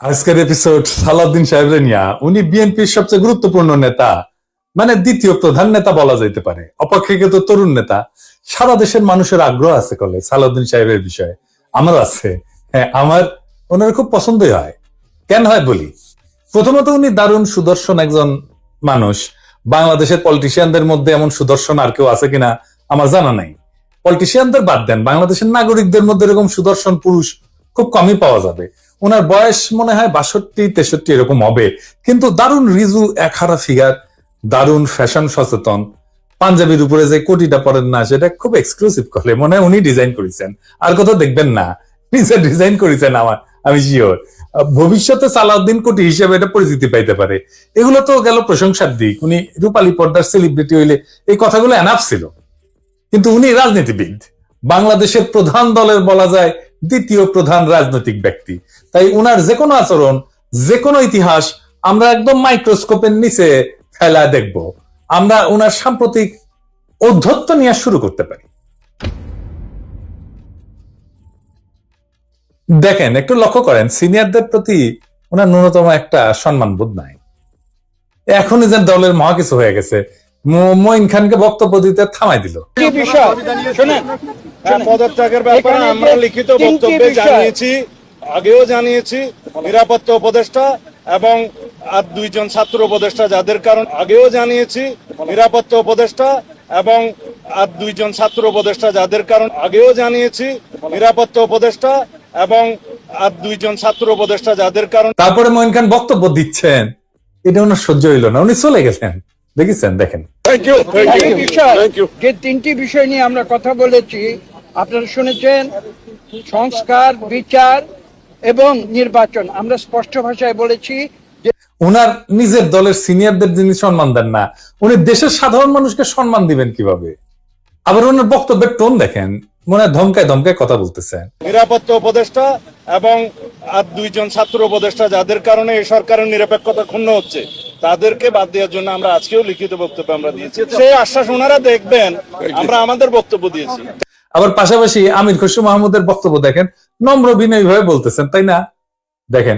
আজকের এপিসোড সালাউদ্দিন সাহেবের নিয়া। উনি বিএনপির সবচেয়ে গুরুত্বপূর্ণ নেতা, মানে দ্বিতীয় প্রধান নেতা বলা যেতে পারে, অপেক্ষাকৃত তরুণ নেতা। সারা দেশের মানুষের আগ্রহ আছে কলে সালাউদ্দিন সাহেবের বিষয়ে, আমার আছে। হ্যাঁ, আমার ওনার খুব পছন্দই হয়। কেন হয় বলি। প্রথমত, উনি দারুণ সুদর্শন একজন মানুষ। বাংলাদেশের পলিটিশিয়ানদের মধ্যে এমন সুদর্শন আর কেউ আছে কিনা আমার জানা নাই। পলিটিশিয়ানদের বাদ দেন, বাংলাদেশের নাগরিকদের মধ্যে এরকম সুদর্শন পুরুষ খুব কমই পাওয়া যাবে। ওনার বয়স মনে হয় 62-63 এরকম হবে, কিন্তু দারুণ রিজু একহারা ফিগার, দারুণ ফ্যাশন সচেতন। পাঞ্জাবির উপরে যে কোটিটা পরেন না, সেটা খুব এক্সক্লুসিভ করে, মনে হয় উনি ডিজাইন করেছেন, আর কোথাও দেখবেন না। নিজে ডিজাইন করেছেন, আমি শিওর। ভবিষ্যতে সালাউদ্দিন কোটি হিসেবে এটা পরিচিতি পাইতে পারে। এগুলো তো গেল প্রশংসার দিক। উনি রূপালী পর্দার সেলিব্রিটি হইলে এই কথাগুলো এনাফ ছিল, কিন্তু উনি রাজনীতিবিদ, বাংলাদেশের প্রধান দলের বলা যায় দ্বিতীয় প্রধান রাজনৈতিক ব্যক্তি। তাই উনার যে কোনো আচরণ, যে কোনো ইতিহাস আমরা একদম মাইক্রোস্কোপের নিচে ফেলা দেখব। আমরা উনার সাম্প্রতিক ঔদ্ধত্য নিয়ে শুরু করতে পারি। দেখেন, একটু লক্ষ্য করেন, সিনিয়রদের প্রতি ওনার ন্যূনতম একটা সম্মানবোধ নাই। এখনই যে দলের মহা কিছু হয়ে গেছে, মঈন খানকে বক্তব্য দিতে থামাই দিল। পদত্যাগের ব্যাপারে আমরা লিখিত বক্তব্যে জানিয়েছি, আগেও জানিয়েছি। নিরাপত্তা উপদেষ্টা এবং আর দুইজন ছাত্র উপদেষ্টা যাদের কারণ আগেও জানিয়েছি। নিরাপত্তা উপদেষ্টা এবং আর দুইজন ছাত্র উপদেষ্টা যাদের কারণ আগেও জানিয়েছি। নিরাপত্তা উপদেষ্টা এবং আর দুইজন ছাত্র উপদেষ্টা যাদের কারণ। তারপরে মঈন খান বক্তব্য দিচ্ছেন, এটা ওনার সহ্য হইল না, উনি চলে গেলেন। দেখেছেন, দেখেন। যে তিনটি বিষয় নিয়ে আমরা কথা বলেছি আপনারা শুনেছেন, সংস্কার, বিচার এবং নির্বাচন। আমরা স্পষ্ট ভাষায় বলেছি যে উনার নিজের দলের সিনিয়রদের যিনি সম্মান দেন না, উনি দেশের সাধারণ মানুষকে সম্মান দিবেন কিভাবে? আবার ওনার বক্তব্যের টোন দেখেন, মনে হয় ধমকায় ধমকায় কথা বলতেছেন। নিরাপত্তা উপদেষ্টা এবং আর দুইজন ছাত্র উপদেষ্টা যাদের কারণে এই সরকারের নিরপেক্ষতা ক্ষুণ্ণ হচ্ছে, তাদেরকে বাদ দেওয়ার জন্য আমরা আজকেও লিখিত বক্তব্য আমরা দিয়েছি। সেই আশ্বাস ওনারা দেখবেন, আমরা আমাদের বক্তব্য দিয়েছি। আবার পাশাপাশি আমির খসরু মাহমুদের বক্তব্য দেখেন, নম্র বিনয়ী ভাবে বলতেছেন, তাই না? দেখেন,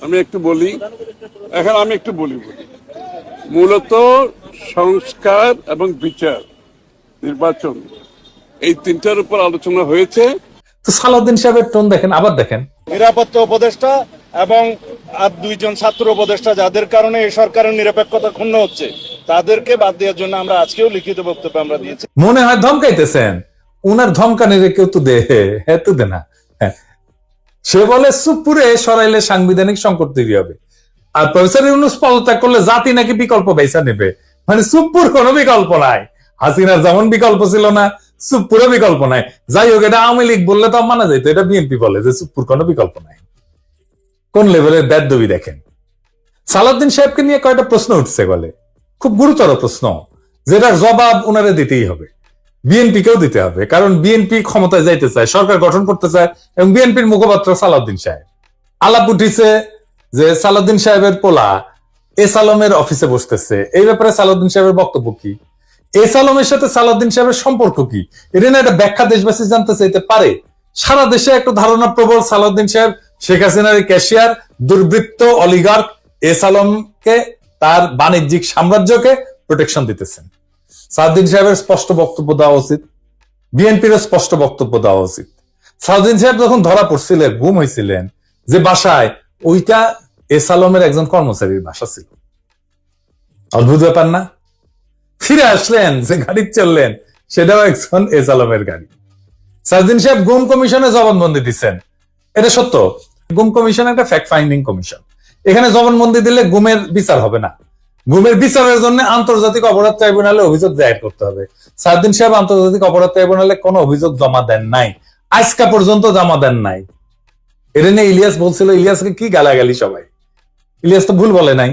আমি একটু বলি, মূলত সংস্কার এবং বিচার, নির্বাচন, এই তিনটার উপর আলোচনা হয়েছে। তো সালাউদ্দিন সাহেবের টোন দেখেন, আবার দেখেন। নিরাপত্তা উপদেষ্টা এবং আর দুইজন ছাত্র উপদেষ্টা যাদের কারণে এই সরকারের নিরপেক্ষতা ক্ষুণ্ণ হচ্ছে, তাদেরকে বাদ দেওয়ার জন্য আমরা আজকেও লিখিত বক্তব্য আমরা দিয়েছি। মনে হয় ধমকাইতেছেন। উনার ধমকানিরে কেউ তো দে, হ্যাঁ তো দে না। সে বলে চুপপুরে সরাইলে সাংবিধানিক সংকট তৈরি হবে, আর প্রফেসর ইউনূস পদত্যাগ করলে জাতি নাকি বিকল্প বেছে নেবে। মানে চুপপুর কোনো বিকল্প নাই। হাসিনার যেমন বিকল্প ছিল না, চুপপুরও বিকল্প নাই। যাই হোক, এটা আওয়ামী লীগ বললে তো মানা যাইতো, এটা বিএনপি বলে যে চুপপুর কোনো বিকল্প নাই। কোন লেভেলের বেদবি দেখেন। সালাউদ্দিন সাহেবকে নিয়ে কয়টা প্রশ্ন উঠছে বলে, খুব গুরুতর প্রশ্ন, যেটার জবাব উনারে দিতেই হবে, বিএনপি কেও দিতে হবে। কারণ বিএনপি ক্ষমতায় যাইতে চায়, সরকার গঠন করতে চায়, এবং বিএনপির মুখপাত্র সালাউদ্দিন সাহেব। আলাপ উঠিছে যে সালাউদ্দিন সাহেবের পোলা এস আলমের অফিসে বসতেছে। এই ব্যাপারে সালাউদ্দিন সাহেবের বক্তব্য কি? এস আলমের সাথে সালাউদ্দিন সাহেবের সম্পর্ক কি? এটা না একটা ব্যাখ্যা দেশবাসী জানতে চাইতে পারে। সারা দেশে একটা ধারণা প্রবল, সালাউদ্দিন সাহেব শেখ হাসিনার ক্যাশিয়ার, দুর্বৃত্ত অলিগার্ক এস আলমকে, তার বাণিজ্যিক সাম্রাজ্যকে প্রোটেকশন দিতেছেন। সালাউদ্দিন সাহেবের স্পষ্ট বক্তব্য দেওয়া উচিত, বিএনপির স্পষ্ট বক্তব্য দেওয়া উচিত। সালাউদ্দিন সাহেব যখন ধরা পড়ছিলেন, গুম হয়েছিলেন যে বাসায়, ওইটা এস আলমের একজন কর্মচারীর বাসা ছিল। অদ্ভুত ব্যাপার না? ফিরে আসলেন, যে গাড়ি চললেন সেটাও একজন এস আলমের গাড়ি। সালাউদ্দিন সাহেব গুম কমিশনে জবানবন্দি দিচ্ছেন, এটা সত্য। গুম কমিশন একটা ফ্যাক্ট ফাইন্ডিং কমিশন। এখানে জবানবন্দি দিলে গুমের বিচার হবে না। গুমের বিচারের জন্য আন্তর্জাতিক অপরাধ ট্রাইব্যুনালে অভিযোগ দায়ের করতে হবে। সালাউদ্দিন সাহেব আন্তর্জাতিক অপরাধ ট্রাইব্যুনালে কোনো অভিযোগ জমা দেন নাই, আজকা পর্যন্ত জমা দেন নাই। এটা নিয়ে ইলিয়াস বলছিল, ইলিয়াসকে কি গালাগালি সবাই। ইলিয়াস তো ভুল বলে নাই।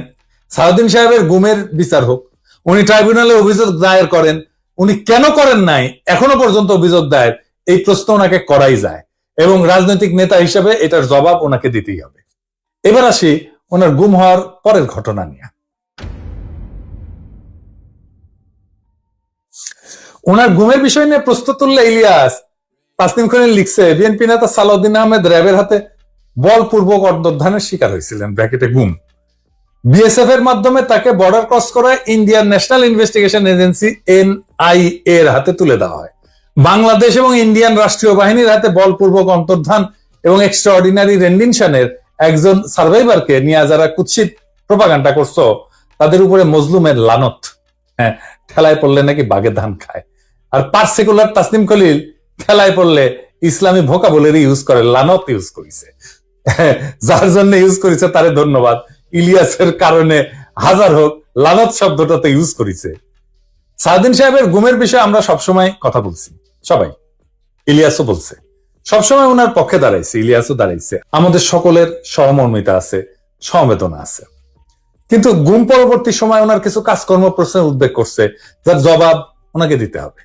সালাউদ্দিন সাহেবের গুমের বিচার হোক, উনি ট্রাইব্যুনালে অভিযোগ দায়ের করেন। উনি কেন করেন নাই এখনো পর্যন্ত অভিযোগ দায়ের, এই প্রশ্ন ওনাকে করাই যায়, এবং রাজনৈতিক নেতা হিসেবে এটার জবাব ওনাকে দিতেই হবে। এবার আসি ওনার গুম হওয়ার পরের ঘটনা নিয়ে। ওনার গুমের বিষয় নিয়ে প্রশ্ন তুললে ইলিয়াস তাসনিম খান লিখছে, বিএনপি নেতা সালাউদ্দিন আহমেদ র্যাবের হাতে বলপূর্বক অন্তর্ধানের শিকার হয়েছিলেন, ব্র্যাকেটে গুম। বিএসএফ এর মাধ্যমে তাকে বর্ডার ক্রস করায় Indian national investigation agency NIA এর হাতে তুলে দেওয়া হয়। বাংলাদেশ এবং ইন্ডিয়ান রাষ্ট্রীয় বাহিনীর হাতে বলপূর্বক অন্তর্ধান এবং এক্সট্রাঅর্ডিনারি রেন্ডিশনের একজন সার্ভাইভারকে নিয়ে যারা কুৎসিত প্রপাগান্ডা করছো, তাদের উপরে মজলুমের লানত। হ্যাঁ, ঠেলায় পড়লে নাকি বাঘে ধান খায়। আর পার্সিকুলার তাসনিম খলিল ঠেলায় পড়লে ইসলামী ভোকাবুলারি ইউজ করে, লানত ইউজ করেছে। যার জন্য ইউজ করেছে তারে ধন্যবাদ। ইলিয়াসের কারণে হাজার হোক, লানত শব্দটা তো ইউজ করেছে। সাউদ্দিন সাহেবের গুমের বিষয়ে আমরা সবসময় কথা বলছি, সবাই, ইলিয়াসও বলছে, সবসময় ওনার পক্ষে দাঁড়াইছে, ইলিয়াসও দাঁড়াইছে। আমাদের সকলের সহমর্মিতা আছে, সমবেদনা আছে। কিন্তু গুম পরবর্তী সময় ওনার কিছু কাজকর্ম প্রশ্নের উদ্বেগ করছে, যার জবাব ওনাকে দিতে হবে,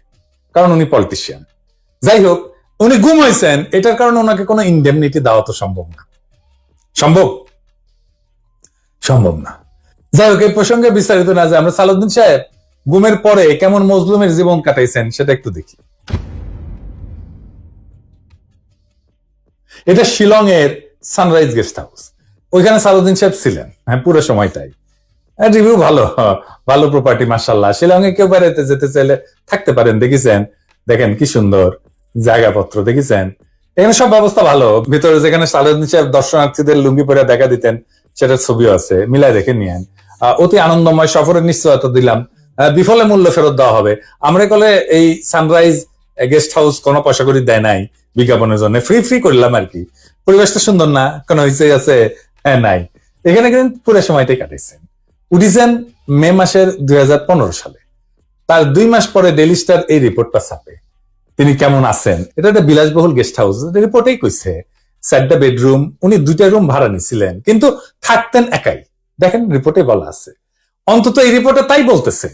কারণ উনি পলিটিশিয়ান। যাই হোক, উনি গুম হয়েছেন, এটার কারণে ওনাকে কোনো ইনডেমনিটি দেওয়া তো সম্ভব না। সম্ভব না। যাই হোক, এই প্রসঙ্গে বিস্তারিত না যায়, আমরা সালাউদ্দিন সাহেব গুমের পরে কেমন মজলুমের জীবন কাটাইছেন সেটা একটু দেখি। এটা শিলং এর সানরাইজ গেস্ট হাউস, ওইখানে সালাউদ্দিন সাহেব ছিলেন, হ্যাঁ, পুরো সময়টাই। রিভিউ ভালো, ভালো প্রপার্টি, মাশাআল্লাহ। শিলং এ কেউ বেড়াতে যেতে চাইলে থাকতে পারেন, দেখেছেন, দেখেন কি সুন্দর জায়গাপত্র, দেখেছেন, এখানে সব ব্যবস্থা ভালো। ভিতরে যেখানে সালাউদ্দিন সাহেব দর্শনার্থীদের লুঙ্গি পরে দেখা দিতেন, সেটার ছবিও আছে, মিলাই দেখে নিয়েন। অতি আনন্দময় সফরের নিশ্চয়তা দিলাম, বিফলে মূল্য ফেরত দেওয়া হবে। আমরা কলে এই সানরাইজ গেস্ট হাউস কোনো পয়সা করে দেয় নাই বিজ্ঞাপনের জন্য, ফ্রি করলাম আর কি। পরিবেশটা সুন্দর না, কোনো হয়েছে আছে? হ্যাঁ, নাই। এখানে কিন্তু পুরো সময়টাই কাটাইছেন। উঠিছেন মে মাসের 2015 সালে। তার 2 মাস পরে ডেইলি স্টার এই রিপোর্টটা ছাপে, তিনি কেমন আছেন। এটা একটা বিলাসবহুল গেস্ট হাউস, রিপোর্টেই কইছে 4টা বেডরুম, উনি 2টা রুম ভাড়া নিছিলেন, কিন্তু থাকতেন একাই। দেখেন রিপোর্টে বলা আছে, অন্তত এই রিপোর্টে তাই বলতেছে।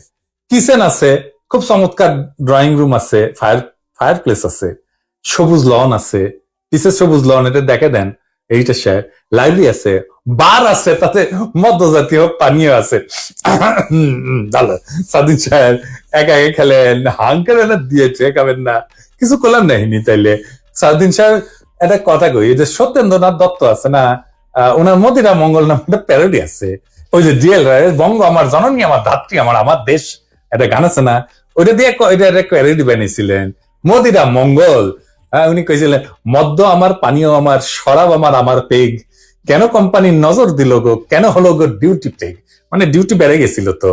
কিচেন আছে, খুব চমৎকার ড্রয়িং রুম আছে, ফায়ার প্লেস আছে, সবুজ লন আছে, পিসের সবুজ লন, এটা দেখে দেন, এইটা সে লাইব্রেরি আছে, বার আছে, তাতে মধ্যজাতীয় পানীয় আছে। সাদিন সাহেব একা একা খেলেন, হাঙ্কার দিয়েছে, খাবেন না, কিছু করলাম নাইনি। তাইলে সাদিন সাহেব একটা কথা কই, যে সত্যেন্দ্রনাথ দত্ত আছে না, ওনার মদিরা মঙ্গল নামে একটা প্যারোডি আছে, ওই যে ডিএল রায়ের বঙ্গ আমার জননী, আমার ধাত্রী, আমার দেশ, একটা গান আছে না, ওইটা দিয়ে প্যারোডি বানিয়েছিলেন, মদিরা মঙ্গল। উনি কইছিলেন, মদ্য আমার, পানীয় আমার, শরাব আমার পেগ, কেন কোম্পানির নজর দিল গো, কেন হলো গো ডিউটি পেগ, মানে ডিউটি বেড়ে গেছিল। তো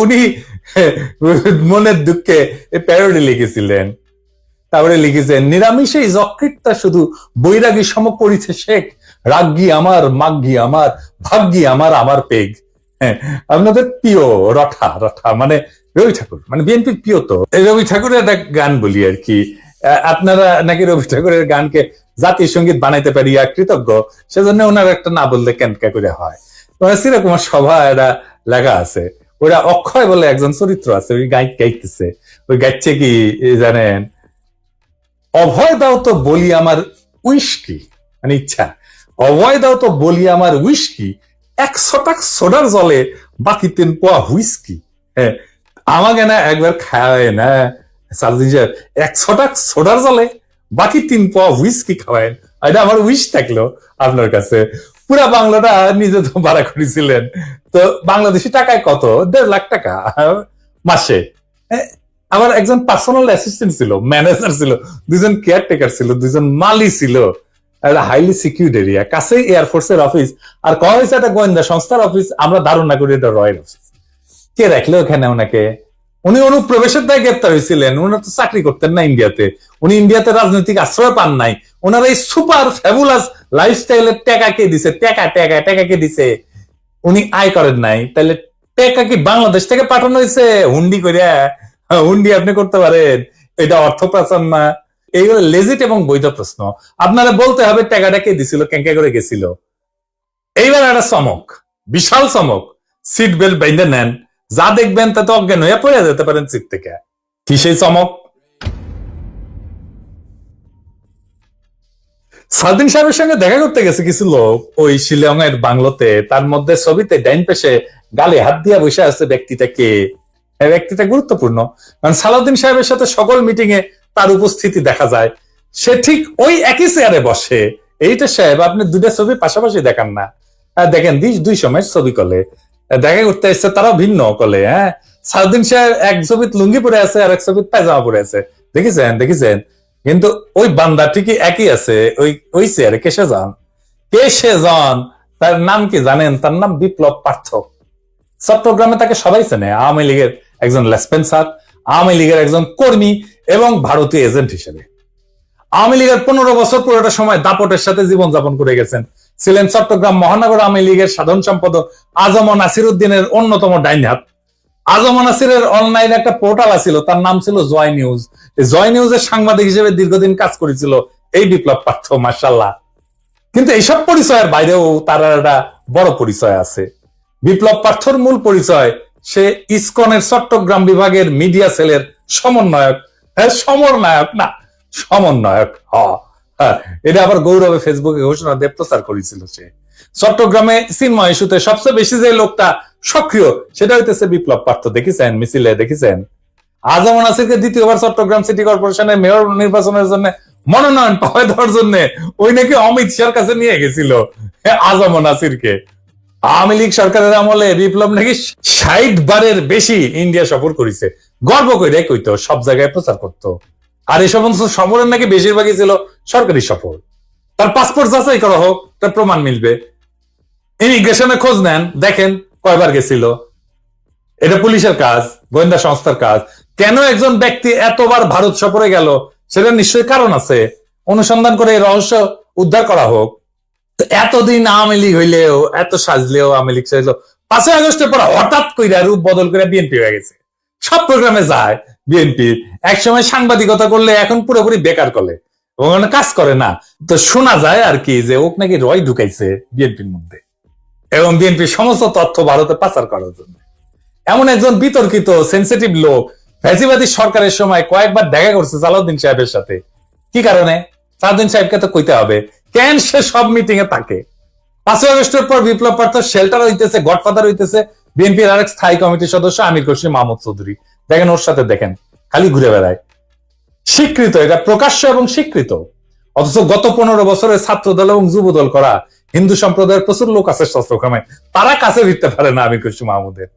উনি মনের দুঃখে এই প্যারোডি লিখেছিলেন। তারপরে লিখেছেন, নিরামিষে যকৃতটা শুধু বৈরাগী সম করিছে শেখ, রাগ্গি আমার, মাগ্গি আমার, ভাগ্যি আমার পেগ। হ্যাঁ, আপনাদের প্রিয় রঠা মানে রবি ঠাকুর, মানে বিএনপির প্রিয়। তো রবি ঠাকুরের একটা গান বলি আর কি, আপনারা নাকি রবি ঠাকুরের গানকে জাতীয় সঙ্গীত বানাইতে পারিয়া কৃতজ্ঞ, সেজন্য ওনার একটা না বললে কেনকা করে হয়। শ্রীকুমার সভা এটা লেখা আছে, ওরা অক্ষয় বলে একজন চরিত্র আছে, ওই গাইতেছে, ওই গাইছে কি জানেন, অভয় দাও তো বলি আমার উইস্কি, মানে ইচ্ছা, অভয় দাও তো বলি আমার উইস্কি, 100 টাকা সোডার জলে বাকি 3 পোয়া হুইস্কি। হ্যাঁ, আমাকে না একবার খাওয়ায় না সালদিন সাহেব, 100 টাকা সোডার জলে বাকি 3 পোয়া হুইস্কি খাওয়ায়। এটা আমার উইশ থাকলো আপনার কাছে। পুরা বাংলাটা নিজে তো ভাড়া করেছিলেন, তো বাংলাদেশি টাকায় কত? 1.5 লাখ টাকা মাসে। আমার একজন পার্সোনাল অ্যাসিস্ট্যান্ট ছিল, ম্যানেজার ছিল, 2জন কেয়ারটেকার ছিল, 2জন মালি ছিল, একটা হাইলি সিকিউরিড এরিয়া, কাছেই এয়ারফোর্সের অফিস, আর কয়া হয়েছে একটা গোয়েন্দা সংস্থার অফিস। আমরা ধারণা করি এটা রয়্যাল অফিস। কে রাখলো ওখানে ওনাকে? উনি অনুপ্রবেশের দায় গ্রেপ্তার হয়েছিলেন। উনার তো চাকরি করতেন না ইন্ডিয়াতে, উনি ইন্ডিয়াতে রাজনৈতিক আশ্রয় পান নাই। ওনার এই সুপার ফ্যাবুলাস লাইফস্টাইলের টাকা কে দিছে? টাকা কে দিছে? উনি আয় করেন নাই, তাহলে টাকা কি বাংলাদেশ থেকে পাঠানো হয়েছে হুন্ডি করিয়া? হুন্ডি আপনি করতে পারেন, এটা অর্থ পাচার না? এইগুলো লেজিট এবং বৈধ প্রশ্ন। আপনারা বলতে হবে টাকাটা কে দিছিল, কেঙ্কা করে গেছিল। এইবার একটা চমক, বিশাল চমক, সিট বেল্ট বাইন্ধে নেন, যা দেখবেন তাতে অজ্ঞান হয়ে পড়ে যেতে পারেন সিট থেকে। কি সেই চমক? সালদিন সাহেবের সঙ্গে দেখা করতে গেছে কিছু লোক ওই শিলং এর বাংলোতে। তার মধ্যে ছবিতে ডাইন পেশে গালে হাত দিয়া বসে আছে ব্যক্তিটাকে। ব্যক্তিটা গুরুত্বপূর্ণ, কারণ সালাউদ্দিন সাহেবের সাথে সকল মিটিং এ তার উপস্থিতি দেখা যায়। সে ঠিক ওই একই চেয়ারে বসে, এইটা সাহেব আপনি দুইটা ছবি পাশাপাশি দেখান না। দেখেন দুই সময়ের ছবি কলে দেখা করতে এসছে, তারাও ভিন্ন কলে। হ্যাঁ, সাউদ্দিন সাহেব এক ছবি লুঙ্গি পরে আছে আর এক ছবি পায়জামা পরে আছে, দেখেছেন। কিন্তু ওই বান্দা ঠিকই একই আছে, ওই চেয়ারে কেসে যান। তার নাম কি জানেন? তার নাম বিপ্লব পার্থ। চট্টগ্রামে তাকে সবাই চেনে, আওয়ামী লীগের একজন লেসপেন্সার, আওয়ামী লীগের একজন কর্মী এবং ভারতীয় এজেন্ট হিসেবে। আওয়ামী লীগের 15 বছর পুরোটা সময় দাপটের সাথে জীবনযাপন করে গেছেন। ছিলেন চট্টগ্রাম মহানগর আওয়ামী লীগের সাধারণ সম্পাদক আজম নাসির উদ্দিনের অন্যতম ডাইন হাত। আজম নাসিরের অনলাইনে একটা পোর্টাল আছিল, তার নাম ছিল জয় নিউজ। জয় নিউজের সাংবাদিক হিসেবে দীর্ঘদিন কাজ করেছিল এই বিপ্লব পার্থ, মাশাআল্লাহ। কিন্তু এইসব পরিচয়ের বাইরেও তার একটা বড় পরিচয় আছে। বিপ্লব পার্থর মূল পরিচয়, সে ইসকনের চট্টগ্রাম বিভাগের মিডিয়া সেলের সমন্বয়ক। হ্যাঁ, সমন্বয়ক। এটা আবার গৌরবে ফেসবুকে ঘোষণা দিয়ে প্রচার করেছিল সে। চট্টগ্রামে চিন্ময় ইস্যুতে সবচেয়ে বেশি যে লোকটা সক্রিয়, সেটা হইতেছে বিপ্লব পার্থ। দেখেছেন মিছিলে, দেখেছেন আজম নাসিরকে দ্বিতীয়বার চট্টগ্রাম সিটি কর্পোরেশনের মেয়র নির্বাচনের জন্য মনোনয়ন পাওয়া দেওয়ার জন্য ওই নাকি অমিত শাহর কাছে নিয়ে গেছিল আজম নাসিরকে। আওয়ামী লীগ সরকারের আমলে বিপ্লব নাকি 60 বারের বেশি ইন্ডিয়া সফর করেছে। গর্ব করে কইতো, সব জায়গায় প্রচার করতো। আর এই সমস্ত সফরের নাকি বেশিরভাগই ছিল সরকারি সফর। তার পাসপোর্ট যাচাই করা হোক, তার প্রমাণ মিলবে। ইমিগ্রেশনে খোঁজ নেন, দেখেন কয়বার গেছিল। এটা পুলিশের কাজ, গোয়েন্দা সংস্থার কাজ। কেন একজন ব্যক্তি এতবার ভারত সফরে গেল, সেটা নিশ্চয়ই কারণ আছে। অনুসন্ধান করে এই রহস্য উদ্ধার করা হোক। এতদিন আওয়ামী লীগ হইলেও, এত সাজলেও আওয়ামী লীগ সাজলেও 5ই আগস্টের পর হঠাৎ কইরা রূপ বদল করে বিএনপি হয়ে গেছে। সব প্রোগ্রামে যায় বিএনপি। একসময় সাংবাদিকতা করলে এখন পুরোপুরি বেকার করে এবং কাজ করে না। তো শোনা যায় আর কি যে ওক নাকি রয় ঢুকাইছে বিএনপির মধ্যে এবং বিএনপির সমস্ত তথ্য ভারতে পাচার করার জন্য। এমন একজন বিতর্কিত সেন্সিটিভ লোক ফ্যাসিবাদী সরকারের সময় কয়েকবার দেখা করছে সালাউদ্দিন সাহেবের সাথে। কি কারণে? সালাউদ্দিন সাহেবকে তো কইতে হবে কেন সে সব মিটিং এ থাকে। 5ই আগস্টের পর বিপ্লব পার্থ শেল্টার হইতেছে, গডফাদার হইতেছে বিএনপির আরেক স্থায়ী কমিটির সদস্য আমির খসরু মাহমুদ চৌধুরী। দেখেন ওর সাথে, দেখেন খালি ঘুরে বেড়ায়। স্বীকৃত, এটা প্রকাশ্য এবং স্বীকৃত। অথচ গত 15 বছরের ছাত্র দল এবং যুব দল করা হিন্দু সম্প্রদায়ের প্রচুর লোক আছে চট্টগ্রামে, তারা কাছে ভিড়তে পারে না আমির খসরু মাহমুদের।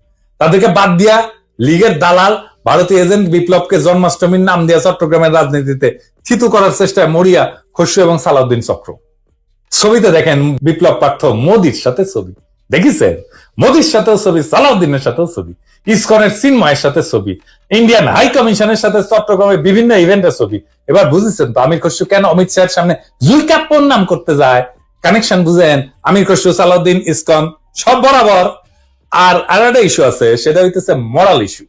তাদেরকে বাদ দিয়া লীগের দালাল ভারতীয় এজেন্ট বিপ্লবকে জন্মাষ্টমীর নাম দিয়া চট্টগ্রামের রাজনীতিতে থিতু করার চেষ্টায় মরিয়া খসরু এবং সালাউদ্দিন চক্র। ছবিতে দেখেন বিপ্লব পার্থ মোদির সাথে ছবি, দেখেছেন? মোদির সাথেও ছবি, সালাউদ্দিনের সাথেও ছবি, ইসকনের চিন্ময়ের সাথে ছবি, ইন্ডিয়ান হাই কমিশনের সাথে চট্টগ্রামের বিভিন্ন ইভেন্টের ছবি। এবার বুঝেছেন তো আমির খসরু কেন অমিত শাহের সামনে জুলকাপ্পর নাম করতে যায়? কানেকশন বুঝেন? আমির খসরু, সালাউদ্দিন, ইসকন সব বরাবর। আর আরেকটা ইস্যু আছে, সেটা হইতেছে মরাল ইস্যু।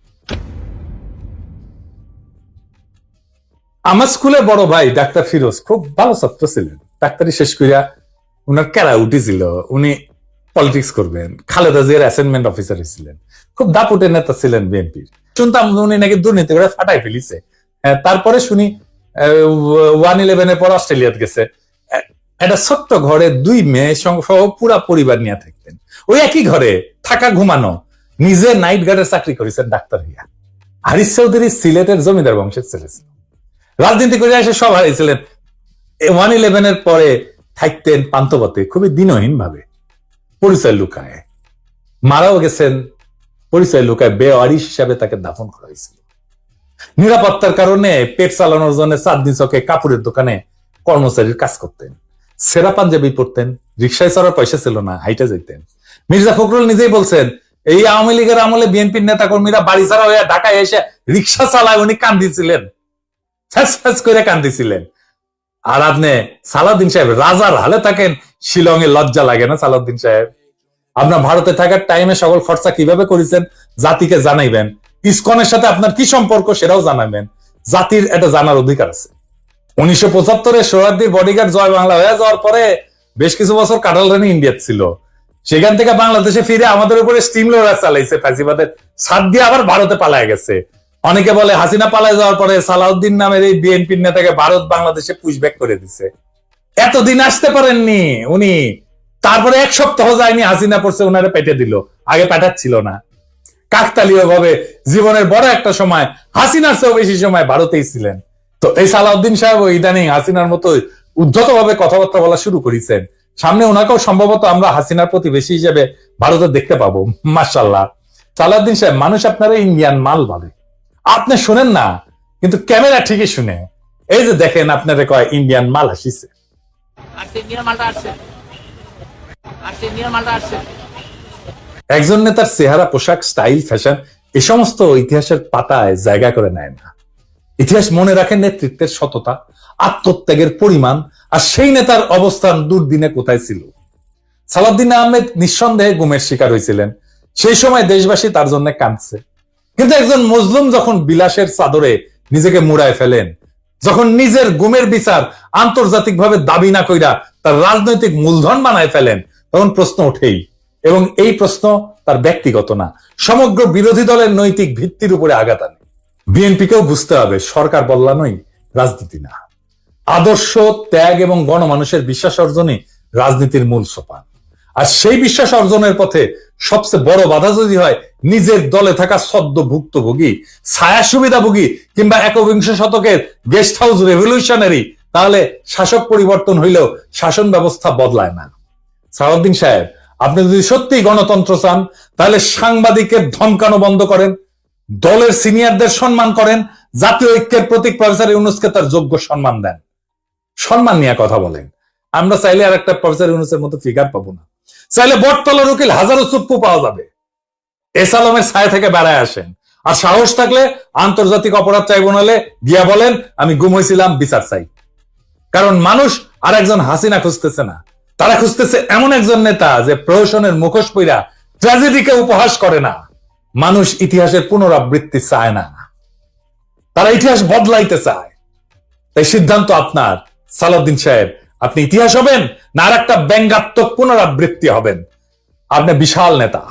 আমার স্কুলে বড় ভাই ডাক্তার ফিরোজ খুব ভালো ছাত্র ছিলেন। ডাক্তারি শেষ করিয়া উনার ক্যারা উঠেছিল, উনি পলিটিক্স করবেন। খালেদা জিয়ার অ্যাসাইনমেন্ট অফিসার ছিলেন, খুব দাপুটের নেতা ছিলেন বিএনপির। শুনতাম উনি নাকি দুর্নীতি করে ফাটাই ফেলিছে। তারপরে শুনি 1/11 পর অস্ট্রেলিয়াতে গেছে। একটা ছোট্ট ঘরে 2 মেয়ে সহ পুরা পরিবার নিয়ে থাকতেন। ওই একই ঘরে থাকা, ঘুমানো। নিজে নাইট গার্ডের চাকরি করেছেন ডাক্তার হইয়া। হারিস চৌধুরী সিলেটের জমিদার বংশের ছেলে ছিল। রাজনীতি করে এসে সব হারিয়েছিলেন। 1/11 পরে থাকতেন পান্তপথে, খুবই দিনহীন ভাবে, পরিচয় লুকায়। মারাও গেছেন পরিচয় লুকায়। বেওয়ারিশ হিসাবে তাকে দাফন করা হয়েছিল। নিরাপত্তার কারণে পেট চালানোর জন্য চাঁদনি চকে কাপড়ের দোকানে কর্মচারীর কাজ করতেন। সেরা পাঞ্জাবি পরতেন, রিক্সায় চড়ার পয়সা ছিল না, হাইটে যেতেন। মির্জা ফখরুল নিজেই বলছেন, এই আওয়ামী লীগের আমলে বিএনপির নেতা কর্মীরা বাড়ি ছাড়া হয়ে ঢাকায় এসে রিক্সা চালায়, উনি কান্দিছিলেন, ফ্যাস ফ্যাস করে কান্দিছিলেন। আর আপনি সালাউদ্দিন সাহেব রাজার হালে থাকেন, শিলংয়ে লজ্জা লাগে না? সালাউদ্দিন সাহেব, আপনার ভারতে থাকার টাইমে সকল খরচা কিভাবে করেছেন জাতিকে জানাইবেন। ইসকনের সাথে আপনার কি সম্পর্ক সেটাও জানাবেন। জাতির এটা জানার অধিকার আছে। 1975-এ সোহরাওয়ার্দীর বডিগার্ড জয় বাংলা হয়ে যাওয়ার পরে বেশ কিছু বছর কাটাল রানী ইন্ডিয়া ছিল। সেখান থেকে বাংলাদেশে ফিরে আমাদের উপরে স্টিম লোডার চালাইছে ফ্যাসিবাদের সাথ দিয়ে, আবার ভারতে পালায় গেছে। অনেকে বলে হাসিনা পালায় যাওয়ার পরে সালাউদ্দিন নামের এই বিএনপির নেতাকে ভারত বাংলাদেশে পুশব্যাক করে দিছে। এতদিন আসতে পারেননি উনি, তারপরে 1 সপ্তাহ যায়নি হাসিনা পড়ছে, উনারে পেটে দিল। আগে পাঠাচ্ছিল না। কাকতালীয় ভাবে জীবনের বড় একটা সময় হাসিনার চেয়েও বেশি সময় ভারতেই ছিলেন। তো এই সালাউদ্দিন সাহেব ইদানিং হাসিনার মতো উদ্ধতভাবে কথাবার্তা বলা শুরু করেছেন। সামনে ওনাকেও সম্ভবত আমরা হাসিনার প্রতিবেশী হিসেবে ভারতে দেখতে পাবো, মাশাআল্লাহ। সালাউদ্দিন সাহেব, মানুষ আপনারা ইন্ডিয়ান মাল ভাবে, আপনি শুনেন না, কিন্তু ক্যামেরা ঠিকই শুনে। এই যে দেখেন, আপনারা কয় ইন্ডিয়ান মাল আসিছে। একজন নেতার চেহারা, পোশাক, স্টাইল, ফ্যাশন এ সমস্ত ইতিহাসের পাতায় জায়গা করে নেয় না। ইতিহাস মনে রাখে নেতৃত্বের সততা, আত্মত্যাগের পরিমাণ, আর সেই নেতার অবস্থান দুর্দিনে কোথায় ছিল। সালাউদ্দিন আহমেদ নিঃসন্দেহে গুমের শিকার হয়েছিলেন। সেই সময় দেশবাসী তার জন্য কাঁদছে। কিন্তু একজন মজলুম যখন বিলাসের চাদরে নিজেকে মুড়ায় ফেলেন, যখন নিজের গুমের বিচার আন্তর্জাতিকভাবে দাবি না কইরা তার রাজনৈতিক মূলধন বানায় ফেলেন, তখন প্রশ্ন ওঠেই। এবং এই প্রশ্ন তার ব্যক্তিগত না, সমগ্র বিরোধী দলের নৈতিক ভিত্তির উপরে আঘাত আনে। বিএনপিকেও বুঝতে হবে, সরকার বদলানোই রাজনীতি না। আদর্শ, ত্যাগ এবং গণমানুষের বিশ্বাস অর্জনই রাজনীতির মূল সোপান। আর সেই বিশ্বাস অর্জনের পথে সবচেয়ে বড় বাধা যদি হয় নিজের দলে থাকা সদ্য ভুক্তভোগী, ছায়া সুবিধাভোগী কিংবা একবিংশ শতকের গেস্ট হাউস রেভলিউশনারি, তাহলে শাসক পরিবর্তন হইলেও শাসন ব্যবস্থা বদলায় না। সালাউদ্দিন সাহেব, আপনি যদি সত্যি গণতন্ত্র চান, তাহলে সাংবাদিকের ধমকানো বন্ধ করেন, দলের সিনিয়রদের সম্মান করেন, জাতীয় ঐক্যের প্রতীক প্রফেসর ইউনূসকে তার যোগ্য সম্মান দেন, সম্মান নিয়ে কথা বলেন। আমরা চাইলে আর একটা প্রফেসর ইউনূসের মতো ফিগার পাবো না। চাইলে বটতলার উকিল হাজারো চুপ্পু পাওয়া যাবে। এসালামের ছায়া থেকে বেড়ায় আসেন। আর সাহস থাকলে আন্তর্জাতিক অপরাধ ট্রাইব্যুনালে গিয়া বলেন, আমি গুম হয়েছিলাম, বিচার চাই। কারণ মানুষ আর একজন হাসিনা খুঁজতেছে না, তারা খুঁজতেছে এমন একজন নেতা যে প্রহসনের মুখোশ পইরা ট্র্যাজেডিকে উপহাস করে না। মানুষ ইতিহাসের পুনরাবৃত্তি চায় না, তারা ইতিহাস বদলাইতে চায়। তাই সিদ্ধান্ত আপনার সালাউদ্দিন সাহেব, আপনি ইতিহাস হবেন না আর একটা ব্যঙ্গাত্মক পুনরাবৃত্তি হবেন। আপনি বিশাল নেতা,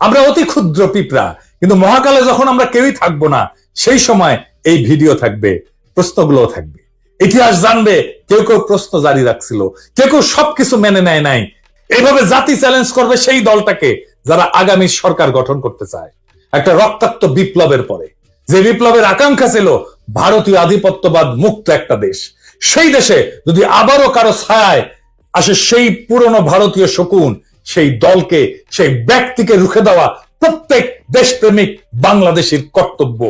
আমরা অতি ক্ষুদ্র পিঁপড়া, কিন্তু মহাকালে যখন আমরা কেউই থাকবো না, সেই সময় এই ভিডিও থাকবে, প্রশ্নগুলো থাকবে, ইতিহাস জানবে। কেউ কেউ প্রশ্ন জারি রাখছিল, কেউ কেউ সবকিছু মেনে নেয় নাই। এইভাবে জাতি চ্যালেঞ্জ করবে সেই দলটাকে যারা আগামী সরকার গঠন করতে চায় একটা রক্তাক্ত বিপ্লবের পরে, যে বিপ্লবের আকাঙ্ক্ষা ছিল ভারতীয় আধিপত্যবাদ মুক্ত একটা দেশ। সেই দেশে যদি আবারও কারো ছায়ায় আসে সেই পুরনো ভারতীয় শকুন, সেই দলকে, সেই ব্যক্তিকে রুখে দেওয়া প্রত্যেক দেশপ্রেমিক বাংলাদেশের কর্তব্য।